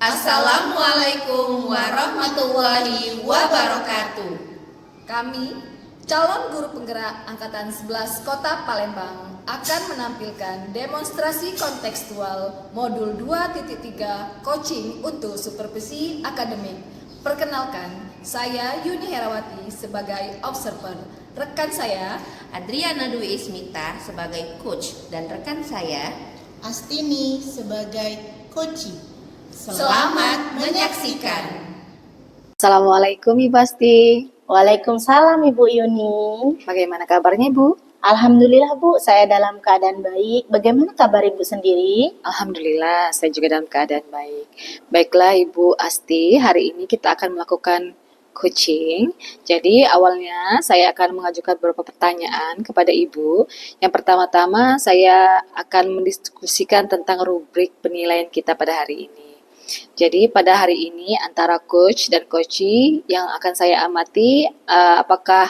Assalamualaikum warahmatullahi wabarakatuh. Kami, calon guru penggerak Angkatan 11 Kota Palembang, akan menampilkan demonstrasi kontekstual modul 2.3 coaching untuk supervisi akademik. Perkenalkan, saya Yuni Herawati sebagai observer. Rekan saya, Adriana Dwi Ismita sebagai coach dan rekan saya, Astini sebagai coaching. selamat menyaksikan. Assalamualaikum Ibu Asti. Waalaikumsalam Ibu Yuni. Bagaimana kabarnya Ibu? Alhamdulillah Bu, saya dalam keadaan baik. Bagaimana kabar Ibu sendiri? Alhamdulillah, saya juga dalam keadaan baik. Baiklah Ibu Asti, hari ini kita akan melakukan coaching. Jadi awalnya saya akan mengajukan beberapa pertanyaan kepada Ibu. Yang pertama-tama saya akan mendiskusikan tentang rubrik penilaian kita pada hari ini. Jadi pada hari ini antara coach dan coachee yang akan saya amati apakah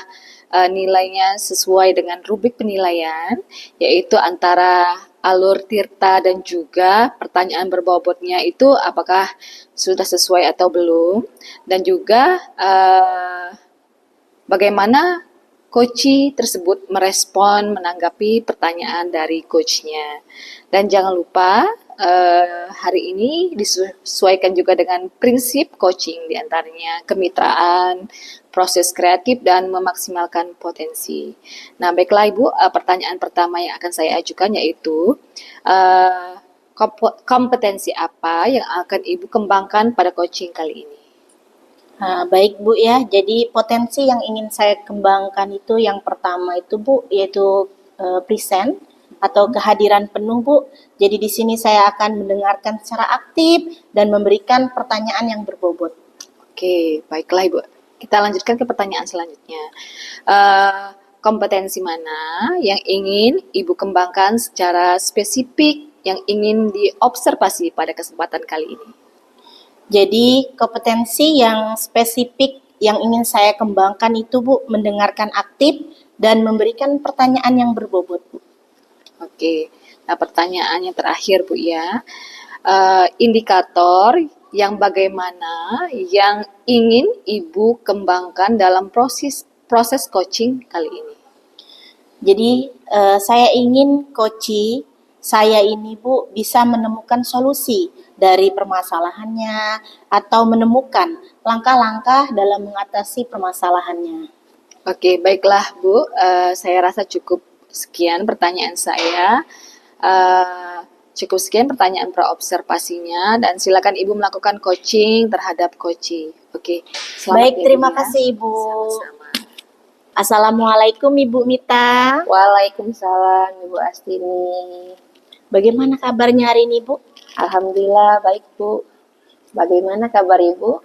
nilainya sesuai dengan rubrik penilaian, yaitu antara alur tirta dan juga pertanyaan berbobotnya itu apakah sudah sesuai atau belum, dan juga bagaimana coachee tersebut merespon menanggapi pertanyaan dari coachnya. Dan jangan lupa hari ini disesuaikan juga dengan prinsip coaching, diantaranya kemitraan, proses kreatif, dan memaksimalkan potensi. Nah, baiklah Ibu, pertanyaan pertama yang akan saya ajukan yaitu kompetensi apa yang akan Ibu kembangkan pada coaching kali ini? Baik Bu ya, jadi potensi yang ingin saya kembangkan itu yang pertama itu Bu, yaitu present atau kehadiran penuh Bu. Jadi di sini saya akan mendengarkan secara aktif dan memberikan pertanyaan yang berbobot. Oke, baiklah Ibu. Kita lanjutkan ke pertanyaan selanjutnya. Kompetensi mana yang ingin Ibu kembangkan secara spesifik yang ingin diobservasi pada kesempatan kali ini? Jadi kompetensi yang spesifik yang ingin saya kembangkan itu Bu, mendengarkan aktif dan memberikan pertanyaan yang berbobot Bu. Oke, nah pertanyaan yang terakhir Bu ya, indikator yang bagaimana yang ingin Ibu kembangkan dalam proses coaching kali ini? Jadi saya ingin coaching saya ini Bu bisa menemukan solusi dari permasalahannya atau menemukan langkah-langkah dalam mengatasi permasalahannya. Oke, baiklah Bu, saya rasa cukup sekian pertanyaan saya. Cukup sekian pertanyaan praobservasinya dan silakan Ibu melakukan coaching terhadap coachee. Oke, selamat Baik, ya, terima Bu, ya. kasih Ibu. Sama-sama. Assalamualaikum Ibu Mita. Waalaikumsalam Ibu Astini. Bagaimana kabarnya hari ini Bu? Alhamdulillah baik Bu. Bagaimana kabar Ibu?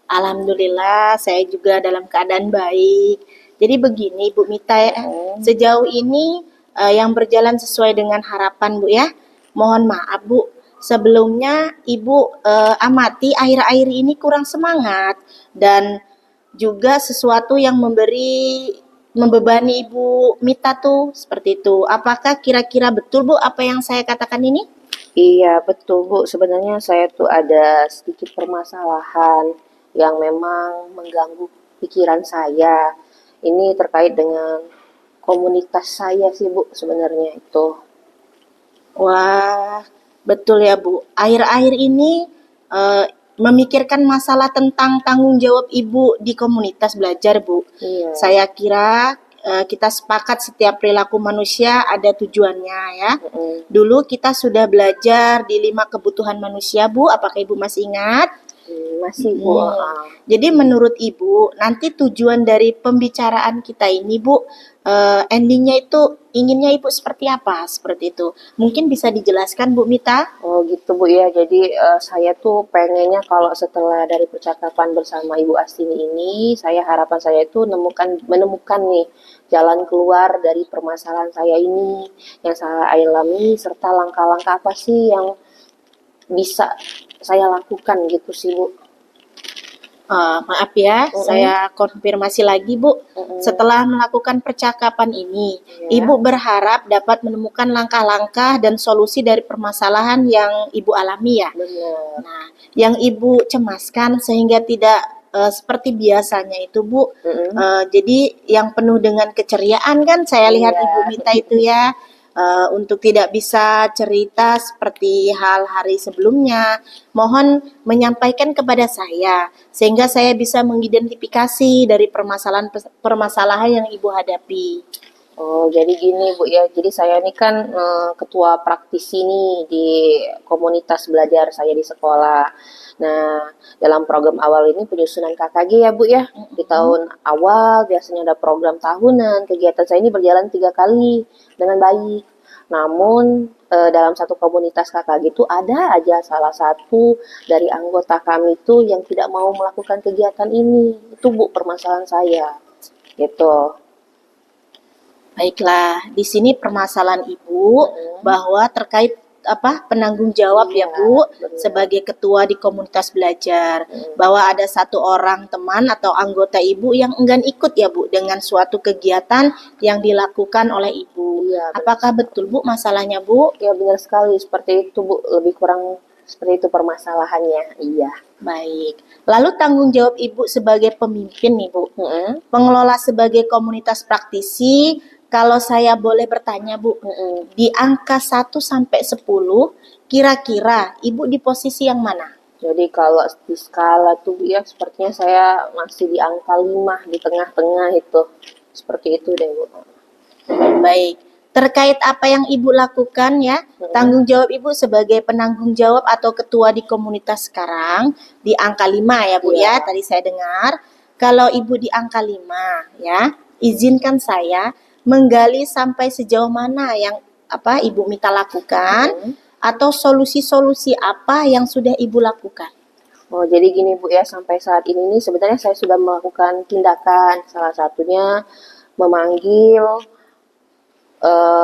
Alhamdulillah saya juga dalam keadaan baik. Jadi begini Bu Mita ya, sejauh ini yang berjalan sesuai dengan harapan Bu ya. Mohon maaf Bu, sebelumnya Ibu amati akhir-akhir ini kurang semangat dan juga sesuatu yang membebani Ibu Mita tuh seperti itu. Apakah kira-kira betul Bu apa yang saya katakan ini? Iya betul Bu. Sebenarnya saya tuh ada sedikit permasalahan yang memang mengganggu pikiran saya. Ini terkait dengan komunitas saya sih Bu sebenarnya itu. Wah, betul ya Bu. Akhir-akhir ini memikirkan masalah tentang tanggung jawab Ibu di komunitas belajar Bu. Iya. Saya kira kita sepakat setiap perilaku manusia ada tujuannya ya. Dulu kita sudah belajar di 5 kebutuhan manusia Bu. Apakah Ibu masih ingat? Masih Bu. Jadi menurut Ibu, nanti tujuan dari pembicaraan kita ini Bu, endingnya itu inginnya Ibu seperti apa? Seperti itu. Mungkin bisa dijelaskan Bu Mita? Oh gitu Bu ya, jadi saya tuh pengennya kalau setelah dari percakapan bersama Ibu Astini ini, harapan saya itu menemukan nih jalan keluar dari permasalahan saya ini yang saya alami, serta langkah-langkah apa sih yang bisa saya lakukan gitu sih Bu. Maaf ya, saya konfirmasi lagi, Bu. Mm-mm. Setelah melakukan percakapan ini, Ya. Ibu berharap dapat menemukan langkah-langkah dan solusi dari permasalahan yang Ibu alami ya. Benar. Nah, yang Ibu cemaskan sehingga tidak seperti biasanya itu, Bu. Mm-mm. Jadi yang penuh dengan keceriaan kan saya lihat Iya. Ibu Mita itu ya. Untuk tidak bisa cerita seperti hal hari sebelumnya, mohon menyampaikan kepada saya sehingga saya bisa mengidentifikasi dari permasalahan yang Ibu hadapi. Oh, jadi gini Bu ya. Jadi saya ini kan ketua praktisi nih di komunitas belajar saya di sekolah. Nah, dalam program awal ini penyusunan KKG ya Bu ya. Di tahun awal biasanya ada program tahunan. Kegiatan saya ini berjalan 3 kali dengan baik. Namun dalam satu komunitas KKG itu ada aja salah satu dari anggota kami itu yang tidak mau melakukan kegiatan ini. Itu Bu permasalahan saya. Gitu. Baiklah, di sini permasalahan Ibu bahwa terkait penanggung jawab ya Iya, Bu benar. sebagai ketua di komunitas belajar, bahwa ada satu orang teman atau anggota Ibu yang enggan ikut ya Bu dengan suatu kegiatan yang dilakukan oleh Ibu. Iya, benar. Apakah betul Bu masalahnya Bu? Ya benar sekali seperti itu Bu, lebih kurang seperti itu permasalahannya. Iya. Baik. Lalu tanggung jawab Ibu sebagai pemimpin nih Bu, Mm-mm. pengelola sebagai komunitas praktisi, kalau saya boleh bertanya Bu, Mm-mm. di angka 1 sampai 10, kira-kira Ibu di posisi yang mana? Jadi kalau di skala tuh Bu, ya sepertinya saya masih di angka 5 di tengah-tengah itu. Seperti itu deh Bu. Baik. Terkait apa yang Ibu lakukan ya, tanggung jawab Ibu sebagai penanggung jawab atau ketua di komunitas sekarang di angka 5 ya Bu ya, Iya. tadi saya dengar. Kalau Ibu di angka 5 ya, izinkan saya menggali sampai sejauh mana yang Ibu Mita lakukan atau solusi-solusi apa yang sudah Ibu lakukan. Oh, jadi gini Bu ya, sampai saat ini nih sebenarnya saya sudah melakukan tindakan. Salah satunya memanggil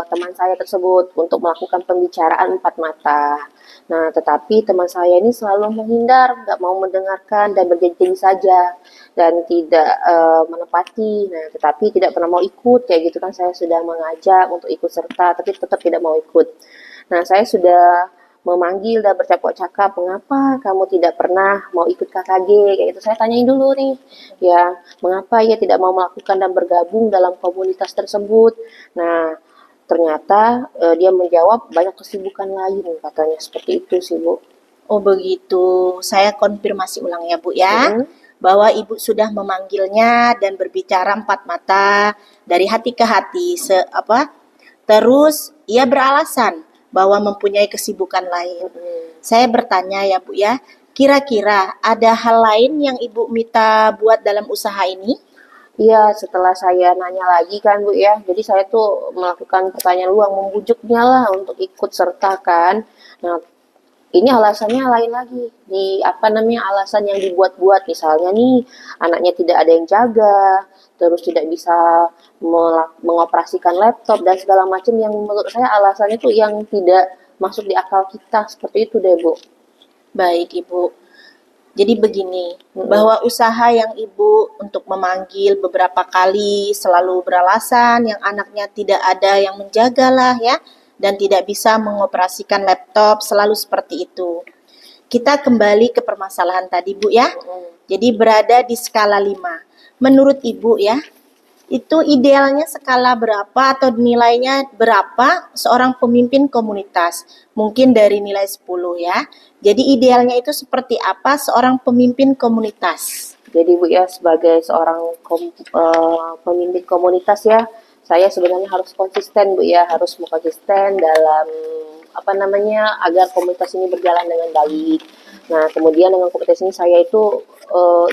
teman saya tersebut untuk melakukan pembicaraan empat mata. Nah, tetapi teman saya ini selalu menghindar, nggak mau mendengarkan dan berjanji saja dan tidak menepati. Nah, tetapi tidak pernah mau ikut kayak gitu kan saya sudah mengajak untuk ikut serta, tapi tetap tidak mau ikut. Nah, saya sudah memanggil dan bercakap-cakap, mengapa kamu tidak pernah mau ikut KKG kayak gitu. Saya tanyain dulu nih, ya mengapa ia tidak mau melakukan dan bergabung dalam komunitas tersebut. Nah, ternyata dia menjawab banyak kesibukan lain katanya seperti itu sih Bu. Oh begitu, saya konfirmasi ulang ya Bu ya, Mm-mm. bahwa Ibu sudah memanggilnya dan berbicara empat mata dari hati ke hati, terus ia beralasan bahwa mempunyai kesibukan lain. Saya bertanya ya Bu ya, kira-kira ada hal lain yang Ibu Mita buat dalam usaha ini? Iya, setelah saya nanya lagi kan Bu ya, jadi saya tuh melakukan pertanyaan luang, membujuknya lah untuk ikut serta kan. Nah, ini alasannya lain lagi. Di alasan yang dibuat-buat misalnya nih anaknya tidak ada yang jaga, terus tidak bisa mengoperasikan laptop dan segala macam yang menurut saya alasannya tuh yang tidak masuk di akal kita seperti itu deh Bu. Baik Ibu. Jadi begini, bahwa usaha yang Ibu untuk memanggil beberapa kali selalu beralasan yang anaknya tidak ada yang menjagalah ya, dan tidak bisa mengoperasikan laptop, selalu seperti itu. Kita kembali ke permasalahan tadi Bu ya. Jadi berada di skala 5. Menurut Ibu ya, itu idealnya skala berapa atau nilainya berapa seorang pemimpin komunitas? Mungkin dari nilai 10 ya. Jadi idealnya itu seperti apa seorang pemimpin komunitas? Jadi Bu ya sebagai seorang pemimpin komunitas ya, saya sebenarnya harus konsisten Bu ya, harus konsisten dalam agar komunitas ini berjalan dengan baik. Nah, kemudian dengan komunitas ini saya itu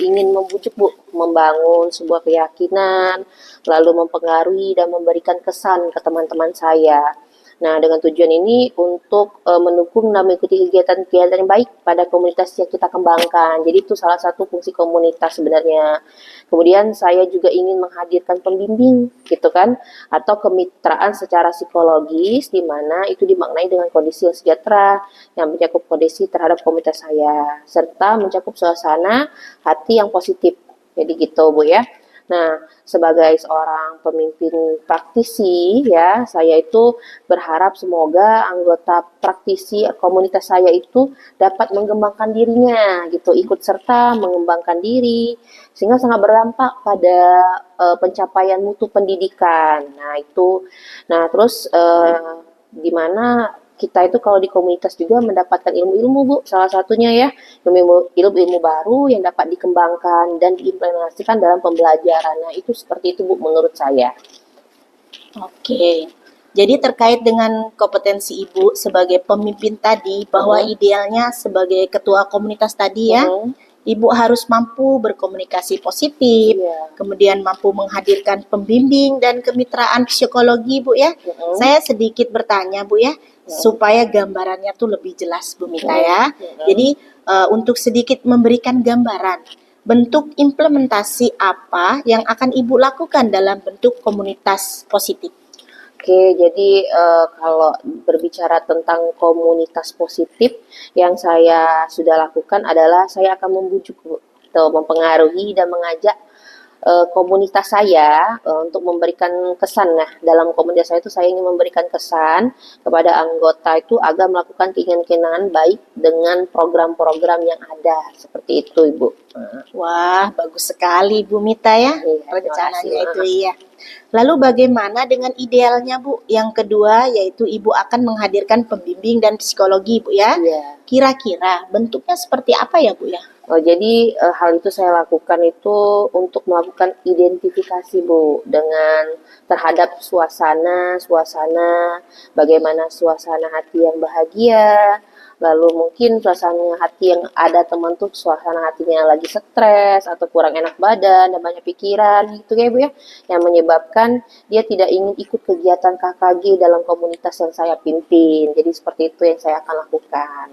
ingin membujuk Bu, membangun sebuah keyakinan, lalu mempengaruhi dan memberikan kesan ke teman-teman saya. Nah, dengan tujuan ini untuk mendukung dan mengikuti kegiatan-kegiatan yang baik pada komunitas yang kita kembangkan. Jadi itu salah satu fungsi komunitas sebenarnya. Kemudian saya juga ingin menghadirkan pembimbing gitu kan, atau kemitraan secara psikologis di mana itu dimaknai dengan kondisi yang sejahtera yang mencakup kondisi terhadap komunitas saya serta mencakup suasana hati yang positif. Jadi gitu Bu ya. Nah, sebagai seorang pemimpin praktisi ya, saya itu berharap semoga anggota praktisi komunitas saya itu dapat mengembangkan dirinya gitu, ikut serta mengembangkan diri sehingga sangat berdampak pada pencapaian mutu pendidikan. Nah, itu. Nah, terus di mana kita itu kalau di komunitas juga mendapatkan ilmu-ilmu Bu, salah satunya ya ilmu-ilmu baru yang dapat dikembangkan dan diimplementasikan dalam pembelajaran. Nah, itu seperti itu Bu menurut saya. Oke. Jadi terkait dengan kompetensi Ibu sebagai pemimpin tadi, bahwa idealnya sebagai ketua komunitas tadi ya, Ibu harus mampu berkomunikasi positif, Iya. kemudian mampu menghadirkan pembimbing dan kemitraan psikologi Bu ya. Saya sedikit bertanya Bu ya, supaya gambarannya tuh lebih jelas Bu Mita ya. Jadi untuk sedikit memberikan gambaran, bentuk implementasi apa yang akan Ibu lakukan dalam bentuk komunitas positif? Oke, jadi kalau berbicara tentang komunitas positif yang saya sudah lakukan adalah saya akan membujuk Bu, atau mempengaruhi dan mengajak komunitas saya untuk memberikan kesan. Nah, dalam komunitas saya itu saya ingin memberikan kesan kepada anggota itu agar melakukan keinginan-keinginan baik dengan program-program yang ada. Seperti itu, Ibu. Wah, bagus sekali Bu Mita ya, Iya, terima rencananya kasih, itu iya. Lalu bagaimana dengan idealnya Bu? Yang kedua yaitu Ibu akan menghadirkan pembimbing dan psikologi Bu ya. Iya. Kira-kira bentuknya seperti apa ya Bu ya? Oh, jadi hal itu saya lakukan itu untuk melakukan identifikasi Bu dengan terhadap suasana, bagaimana suasana hati yang bahagia, lalu mungkin suasana hati yang ada teman tuh suasana hatinya lagi stres atau kurang enak badan dan banyak pikiran gitu ya Bu ya, yang menyebabkan dia tidak ingin ikut kegiatan KKG dalam komunitas yang saya pimpin. Jadi seperti itu yang saya akan lakukan.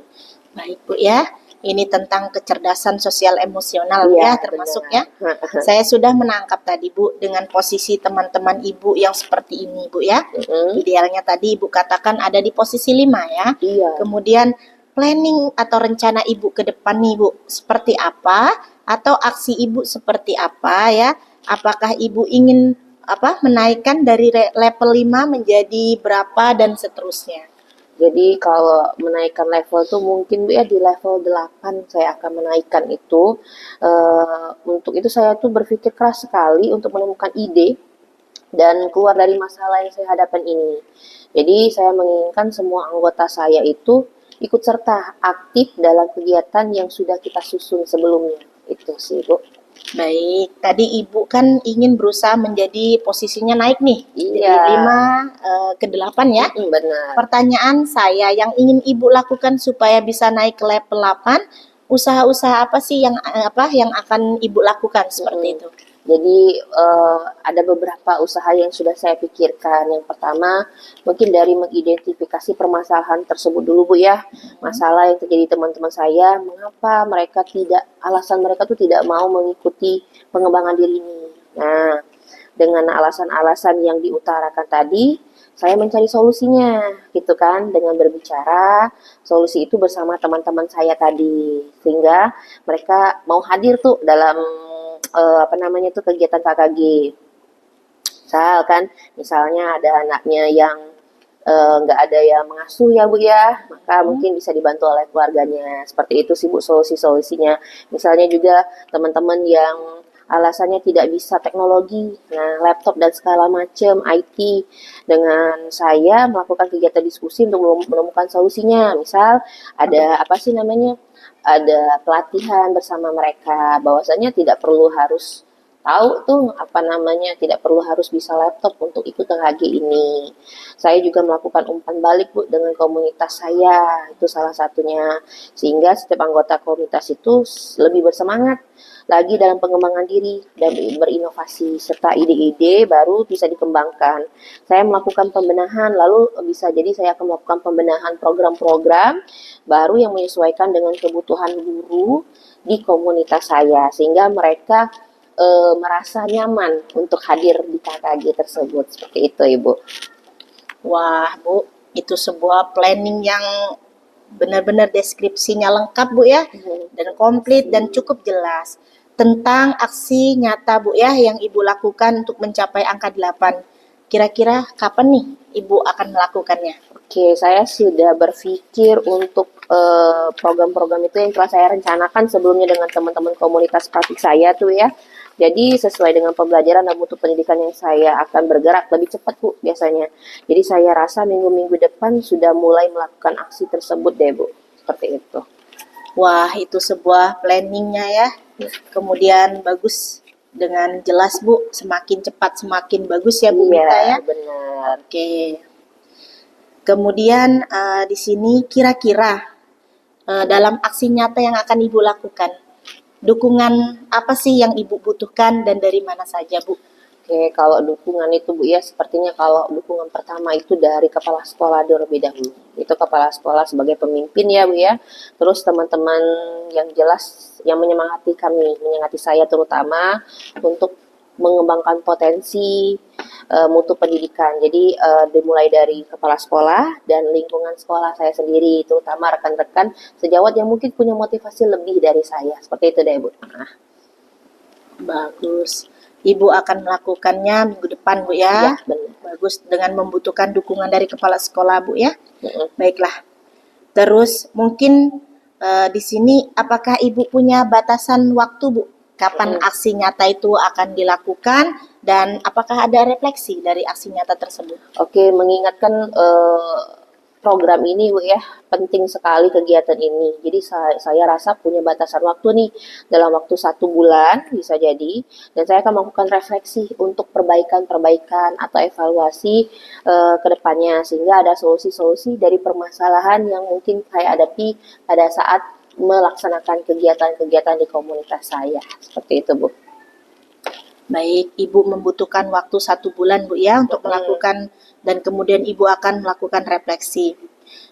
Baik Bu ya. Ini tentang kecerdasan sosial emosional Bu ya, termasuk ya. benar. Saya sudah menangkap tadi Bu dengan posisi teman-teman Ibu yang seperti ini Bu ya. Idealnya tadi Ibu katakan ada di posisi 5 ya. Iya. Kemudian planning atau rencana Ibu ke depan nih Bu, seperti apa? Atau aksi Ibu seperti apa ya? Apakah Ibu ingin menaikkan dari level 5 menjadi berapa dan seterusnya? Jadi kalau menaikkan level tuh mungkin Bu ya di level 8 saya akan menaikkan itu. Untuk itu saya tuh berpikir keras sekali untuk menemukan ide dan keluar dari masalah yang saya hadapkan ini. Jadi saya menginginkan semua anggota saya itu ikut serta aktif dalam kegiatan yang sudah kita susun sebelumnya. Itu sih Bu. Baik, tadi Ibu kan ingin berusaha menjadi posisinya naik nih, Iya. dari 5 ke 8 ya. Benar. Pertanyaan saya, yang ingin Ibu lakukan supaya bisa naik ke level 8, usaha-usaha apa sih yang akan Ibu lakukan seperti itu? Jadi ada beberapa usaha yang sudah saya pikirkan. Yang pertama, mungkin dari mengidentifikasi permasalahan tersebut dulu Bu ya. Masalah yang terjadi teman-teman saya, mengapa alasan mereka tuh tidak mau mengikuti pengembangan diri ini. Nah, dengan alasan-alasan yang diutarakan tadi, saya mencari solusinya gitu kan, dengan berbicara solusi itu bersama teman-teman saya tadi, sehingga mereka mau hadir tuh dalam kegiatan KKG. Misalnya ada anaknya yang nggak ada yang mengasuh ya Bu ya, maka mungkin bisa dibantu oleh keluarganya. Seperti itu sih Bu solusi-solusinya. Misalnya juga teman-teman yang alasannya tidak bisa teknologi, nah laptop dan segala macam IT, dengan saya melakukan kegiatan diskusi untuk menemukan solusinya. Misal ada ada pelatihan bersama mereka, bahwasanya tidak perlu harus tahu tuh tidak perlu harus bisa laptop untuk ikut KKG ini. Saya juga melakukan umpan balik Bu dengan komunitas saya, itu salah satunya. Sehingga setiap anggota komunitas itu lebih bersemangat lagi dalam pengembangan diri dan berinovasi serta ide-ide baru bisa dikembangkan. Saya melakukan pembenahan, lalu bisa jadi saya akan melakukan pembenahan program-program baru yang menyesuaikan dengan kebutuhan guru di komunitas saya sehingga mereka merasa nyaman untuk hadir di KKG tersebut. Seperti itu, Ibu. Wah, Bu, itu sebuah planning yang benar-benar deskripsinya lengkap, Bu ya, dan komplit dan cukup jelas tentang aksi nyata, Bu ya, yang Ibu lakukan untuk mencapai angka 8. Kira-kira kapan nih Ibu akan melakukannya? Oke, saya sudah berpikir untuk program-program itu yang telah saya rencanakan sebelumnya dengan teman-teman komunitas praktik saya tuh ya. Jadi sesuai dengan pembelajaran dan mutu pendidikan yang saya akan bergerak lebih cepat Bu biasanya. Jadi saya rasa minggu-minggu depan sudah mulai melakukan aksi tersebut deh Bu. Seperti itu. Wah, itu sebuah planningnya ya. Kemudian bagus dengan jelas Bu, semakin cepat semakin bagus ya Bu Mita ya. Iya, benar. Oke. Kemudian di sini kira-kira dalam aksi nyata yang akan Ibu lakukan, dukungan apa sih yang Ibu butuhkan dan dari mana saja Bu? Oke, kalau dukungan itu Bu ya, sepertinya kalau dukungan pertama itu dari kepala sekolah terlebih dahulu. Itu kepala sekolah sebagai pemimpin ya Bu ya. Terus teman-teman yang jelas yang menyemangati kami, menyemangati saya terutama untuk mengembangkan potensi mutu pendidikan. Jadi dimulai dari kepala sekolah dan lingkungan sekolah saya sendiri, terutama rekan-rekan sejawat yang mungkin punya motivasi lebih dari saya. Seperti itu deh Bu. Nah. Bagus. Ibu akan melakukannya minggu depan Bu ya. Ya, benar. Bagus, dengan membutuhkan dukungan dari kepala sekolah Bu ya. Baiklah. Terus mungkin di sini apakah Ibu punya batasan waktu Bu? Kapan aksi nyata itu akan dilakukan dan apakah ada refleksi dari aksi nyata tersebut? Oke, mengingatkan program ini Bu ya, penting sekali kegiatan ini. Jadi saya rasa punya batasan waktu nih, dalam waktu 1 bulan bisa jadi, dan saya akan melakukan refleksi untuk perbaikan-perbaikan atau evaluasi ke depannya, sehingga ada solusi-solusi dari permasalahan yang mungkin saya hadapi pada saat melaksanakan kegiatan-kegiatan di komunitas saya. Seperti itu Bu. Baik, Ibu membutuhkan waktu 1 bulan Bu ya untuk melakukan dan kemudian Ibu akan melakukan refleksi.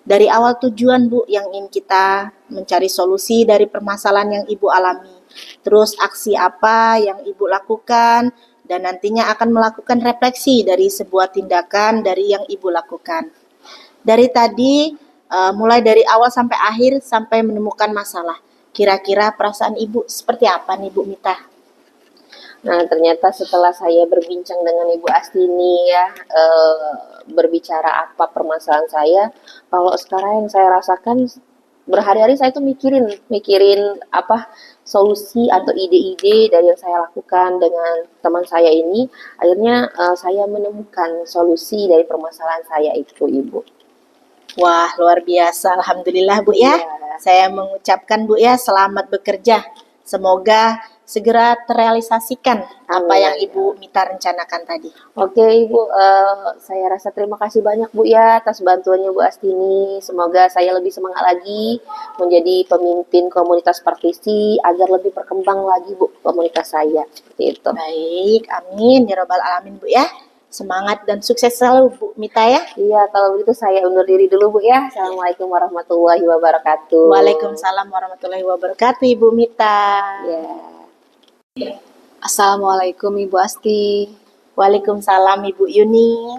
Dari awal tujuan Bu yang ingin kita mencari solusi dari permasalahan yang Ibu alami. Terus aksi apa yang Ibu lakukan dan nantinya akan melakukan refleksi dari sebuah tindakan dari yang Ibu lakukan. Dari tadi mulai dari awal sampai akhir sampai menemukan masalah. Kira-kira perasaan Ibu seperti apa nih Bu Mita? Nah, ternyata setelah saya berbincang dengan Ibu Astini ya, berbicara apa permasalahan saya, kalau sekarang yang saya rasakan berhari-hari saya tuh mikirin apa solusi atau ide-ide dari yang saya lakukan dengan teman saya ini, akhirnya saya menemukan solusi dari permasalahan saya itu, Ibu. Wah, luar biasa. Alhamdulillah Bu ya. Iya. Saya mengucapkan Bu ya, selamat bekerja. Semoga segera terrealisasikan apa yang Ibu Mita rencanakan tadi. Oke Ibu, saya rasa terima kasih banyak Bu ya atas bantuannya Bu Astini. Semoga saya lebih semangat lagi menjadi pemimpin komunitas partisi agar lebih berkembang lagi Bu komunitas saya. Seperti itu. Baik, amin ya robbal alamin Bu ya. Semangat dan sukses selalu Bu Mita ya. Iya, kalau begitu saya undur diri dulu Bu ya. Assalamualaikum warahmatullahi wabarakatuh. Waalaikumsalam warahmatullahi wabarakatuh Ibu Mita. Ya. Assalamualaikum Ibu Asti. Waalaikumsalam Ibu Yuni.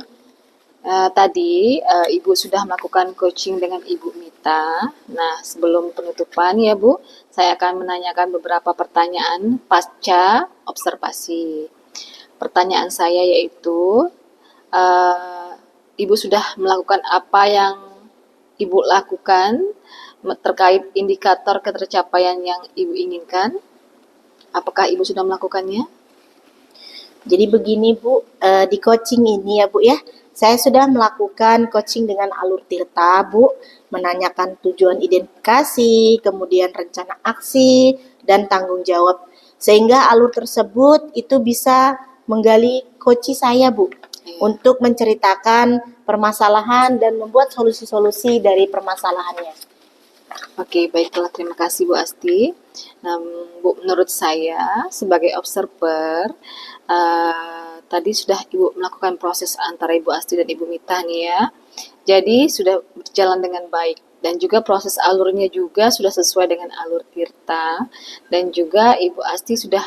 Tadi Ibu sudah melakukan coaching dengan Ibu Mita. Nah, sebelum penutupan ya Bu, saya akan menanyakan beberapa pertanyaan pasca observasi. Pertanyaan saya yaitu, Ibu sudah melakukan apa yang Ibu lakukan terkait indikator ketercapaian yang Ibu inginkan? Apakah Ibu sudah melakukannya? Jadi begini Bu, di coaching ini ya Bu ya, saya sudah melakukan coaching dengan alur tirta Bu, menanyakan tujuan identifikasi, kemudian rencana aksi, dan tanggung jawab. Sehingga alur tersebut itu bisa menggali koci saya, Bu, untuk menceritakan permasalahan dan membuat solusi-solusi dari permasalahannya. Oke, baiklah. Terima kasih Bu Asti. Bu, menurut saya sebagai observer, tadi sudah Ibu melakukan proses antara Ibu Asti dan Ibu Mita nih ya. Jadi sudah berjalan dengan baik dan juga proses alurnya juga sudah sesuai dengan alur Tirta dan juga Ibu Asti sudah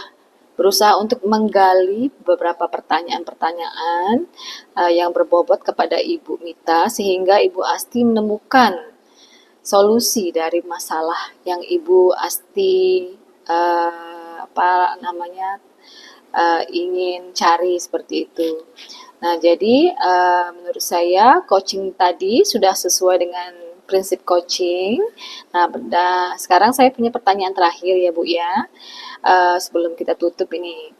berusaha untuk menggali beberapa pertanyaan-pertanyaan yang berbobot kepada Ibu Mita sehingga Ibu Asti menemukan solusi dari masalah yang Ibu Asti ingin cari seperti itu. Nah, jadi menurut saya coaching tadi sudah sesuai dengan prinsip coaching. Nah, sekarang saya punya pertanyaan terakhir ya Bu ya, sebelum kita tutup ini.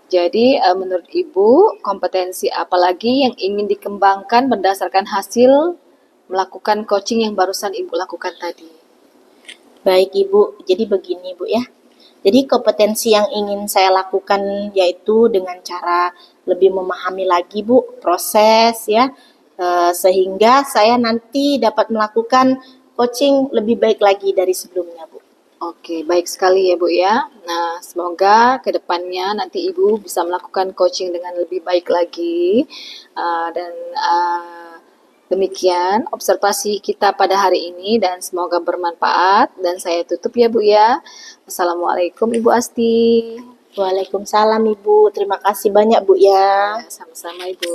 Jadi menurut Ibu kompetensi apa lagi yang ingin dikembangkan berdasarkan hasil melakukan coaching yang barusan Ibu lakukan tadi? Baik Ibu, jadi begini Bu ya. Jadi kompetensi yang ingin saya lakukan yaitu dengan cara lebih memahami lagi Bu proses ya, sehingga saya nanti dapat melakukan coaching lebih baik lagi dari sebelumnya Bu. Oke, baik sekali ya Bu ya. Nah, semoga ke depannya nanti Ibu bisa melakukan coaching dengan lebih baik lagi. Demikian observasi kita pada hari ini dan semoga bermanfaat dan saya tutup ya Bu ya. Assalamualaikum Ibu Asti. Waalaikumsalam Ibu, terima kasih banyak Bu ya. Ya, sama-sama Ibu.